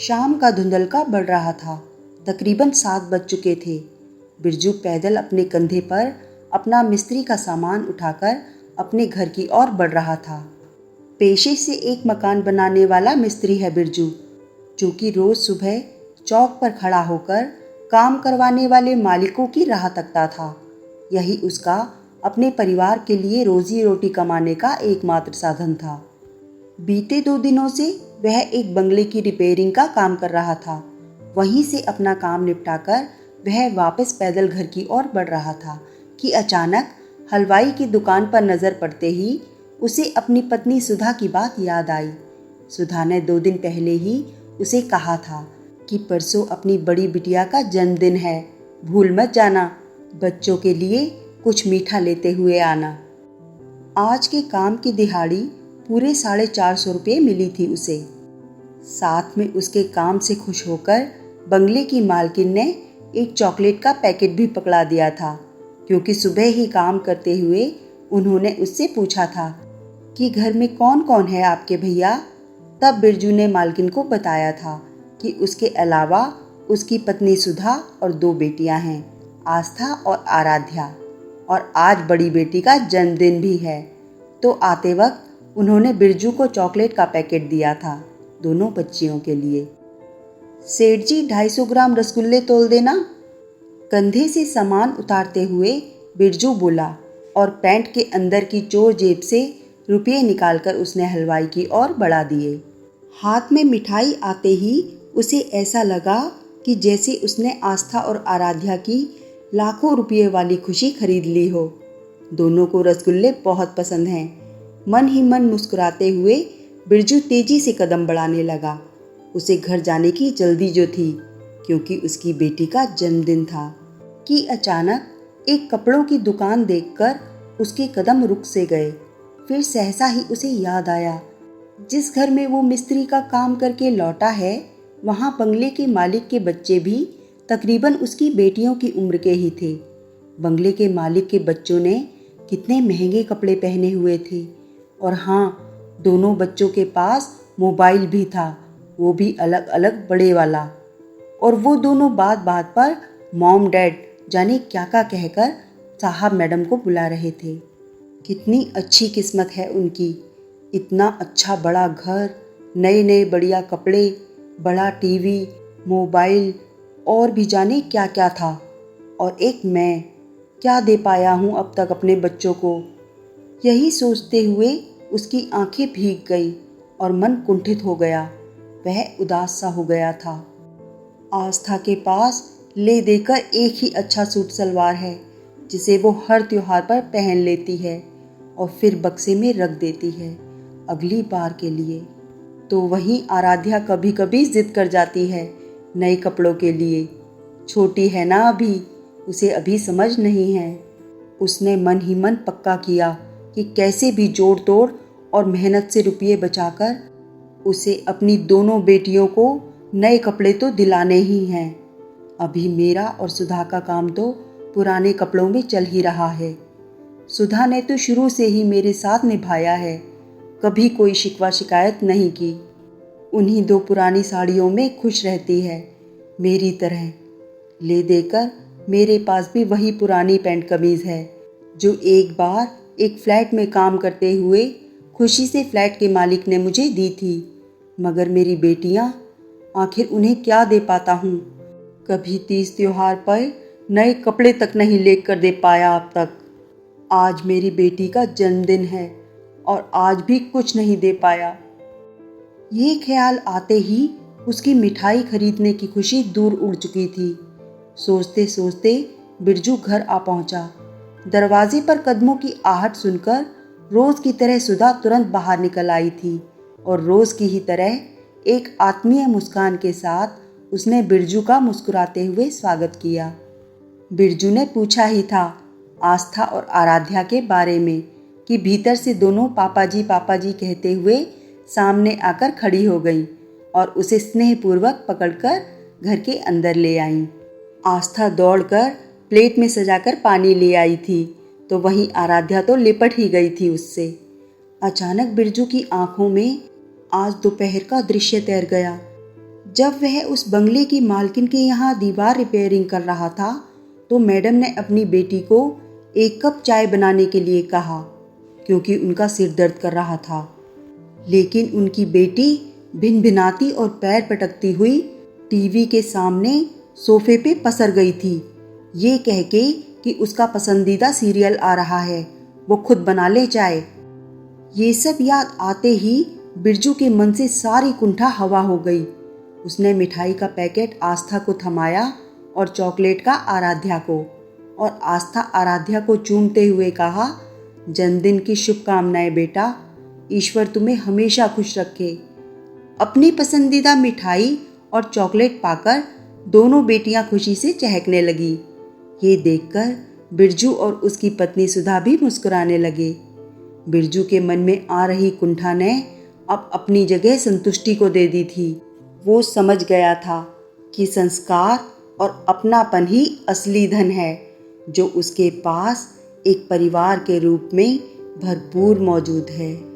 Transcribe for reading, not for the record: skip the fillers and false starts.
शाम का धुंधलका बढ़ रहा था। तकरीबन 7 बज चुके थे। बिरजू पैदल अपने कंधे पर अपना मिस्त्री का सामान उठाकर अपने घर की ओर बढ़ रहा था। पेशे से एक मकान बनाने वाला मिस्त्री है बिरजू, जो कि रोज़ सुबह चौक पर खड़ा होकर काम करवाने वाले मालिकों की राह तकता था। यही उसका अपने परिवार के लिए रोजी रोटी कमाने का एकमात्र साधन था। बीते 2 दिनों से वह एक बंगले की रिपेयरिंग का काम कर रहा था। वहीं से अपना काम निपटाकर वह वापस पैदल घर की ओर बढ़ रहा था कि अचानक हलवाई की दुकान पर नज़र पड़ते ही उसे अपनी पत्नी सुधा की बात याद आई। सुधा ने 2 दिन पहले ही उसे कहा था कि परसों अपनी बड़ी बिटिया का जन्मदिन है, भूल मत जाना, बच्चों के लिए कुछ मीठा लेते हुए आना। आज के काम की दिहाड़ी पूरे 450 रुपये मिली थी उसे। साथ में उसके काम से खुश होकर बंगले की मालकिन ने एक चॉकलेट का पैकेट भी पकड़ा दिया था, क्योंकि सुबह ही काम करते हुए उन्होंने उससे पूछा था कि घर में कौन कौन है आपके भैया। तब बिरजू ने मालकिन को बताया था कि उसके अलावा उसकी पत्नी सुधा और 2 बेटियां हैं, आस्था और आराध्या, और आज बड़ी बेटी का जन्मदिन भी है। तो आते वक्त उन्होंने बिरजू को चॉकलेट का पैकेट दिया था, दोनों बच्चियों के लिए। सेठ जी 250 ग्राम रसगुल्ले तोल देना। कंधे से सामान उतारते हुए बिरजू बोला और पैंट के अंदर की चोर जेब से रुपये निकालकर उसने हलवाई की ओर बढ़ा दिए। हाथ में मिठाई आते ही उसे ऐसा लगा कि जैसे उसने आस्था और आराध्या की लाखों रुपये वाली खुशी खरीद ली हो। दोनों को रसगुल्ले बहुत पसंद हैं। मन ही मन मुस्कुराते हुए बिरजू तेजी से कदम बढ़ाने लगा। उसे घर जाने की जल्दी जो थी, क्योंकि उसकी बेटी का जन्मदिन था, कि अचानक एक कपड़ों की दुकान देखकर उसके कदम रुक से गए। फिर सहसा ही उसे याद आया, जिस घर में वो मिस्त्री का काम करके लौटा है, वहाँ बंगले के मालिक के बच्चे भी तकरीबन उसकी बेटियों की उम्र के ही थे। बंगले के मालिक के बच्चों ने कितने महंगे कपड़े पहने हुए थे, और हाँ, दोनों बच्चों के पास मोबाइल भी था, वो भी अलग अलग बड़े वाला। और वो दोनों बात बात पर मॉम डैड जाने क्या क्या कहकर साहब मैडम को बुला रहे थे। कितनी अच्छी किस्मत है उनकी, इतना अच्छा बड़ा घर, नए नए बढ़िया कपड़े, बड़ा टीवी, मोबाइल और भी जाने क्या क्या था। और एक मैं क्या दे पाया हूँ अब तक अपने बच्चों को। यही सोचते हुए उसकी आंखें भीग गई और मन कुंठित हो गया। वह उदास सा हो गया था। आस्था के पास ले देकर एक ही अच्छा सूट सलवार है, जिसे वो हर त्योहार पर पहन लेती है और फिर बक्से में रख देती है अगली बार के लिए। तो वहीं आराध्या कभी कभी जिद कर जाती है नए कपड़ों के लिए। छोटी है ना अभी, उसे अभी समझ नहीं है। उसने मन ही मन पक्का किया कि कैसे भी जोड़ तोड़ और मेहनत से रुपये बचाकर उसे अपनी दोनों बेटियों को नए कपड़े तो दिलाने ही हैं। अभी मेरा और सुधा का काम तो पुराने कपड़ों में चल ही रहा है। सुधा ने तो शुरू से ही मेरे साथ निभाया है, कभी कोई शिकवा शिकायत नहीं की। उन्हीं 2 पुरानी साड़ियों में खुश रहती है मेरी तरह। ले देकर मेरे पास भी वही पुरानी पैंट कमीज़ है, जो एक बार एक फ्लैट में काम करते हुए खुशी से फ्लैट के मालिक ने मुझे दी थी। मगर मेरी बेटियां, आखिर उन्हें क्या दे पाता हूँ। कभी 30 त्योहार पर नए कपड़े तक नहीं लेकर दे पाया अब तक। आज मेरी बेटी का जन्मदिन है और आज भी कुछ नहीं दे पाया। ये ख्याल आते ही उसकी मिठाई खरीदने की खुशी दूर उड़ चुकी थी। सोचते सोचते बिरजू घर आ पहुंचा। दरवाजे पर कदमों की आहट सुनकर रोज़ की तरह सुधा तुरंत बाहर निकल आई थी और रोज़ की ही तरह एक आत्मीय मुस्कान के साथ उसने बिरजू का मुस्कुराते हुए स्वागत किया। बिरजू ने पूछा ही था आस्था और आराध्या के बारे में कि भीतर से दोनों पापा जी कहते हुए सामने आकर खड़ी हो गई और उसे स्नेहपूर्वक पकड़कर घर के अंदर ले आईं। आस्था दौड़कर प्लेट में सजाकर पानी ले आई थी, तो वहीं आराध्या तो लिपट ही गई थी उससे। अचानक बिरजू की आंखों में आज दोपहर का दृश्य तैर गया। जब वह उस बंगले की मालकिन के यहाँ दीवार रिपेयरिंग कर रहा था तो मैडम ने अपनी बेटी को 1 कप चाय बनाने के लिए कहा, क्योंकि उनका सिर दर्द कर रहा था। लेकिन उनकी बेटी भिनभिनाती और पैर पटकती हुई टीवी के सामने सोफे पे पसर गई थी, ये कह के कि उसका पसंदीदा सीरियल आ रहा है, वो खुद बना ले चाय। ये सब याद आते ही बिरजू के मन से सारी कुंठा हवा हो गई। उसने मिठाई का पैकेट आस्था को थमाया और चॉकलेट का आराध्या को, और आस्था आराध्या को चूमते हुए कहा, जन्मदिन की शुभकामनाएं बेटा, ईश्वर तुम्हें हमेशा खुश रखे। अपनी पसंदीदा मिठाई और चॉकलेट पाकर दोनों बेटियां खुशी से चहकने लगी। ये देखकर बिरजू और उसकी पत्नी सुधा भी मुस्कुराने लगे। बिरजू के मन में आ रही कुंठा ने अब अपनी जगह संतुष्टि को दे दी थी। वो समझ गया था कि संस्कार और अपनापन ही असली धन है, जो उसके पास एक परिवार के रूप में भरपूर मौजूद है।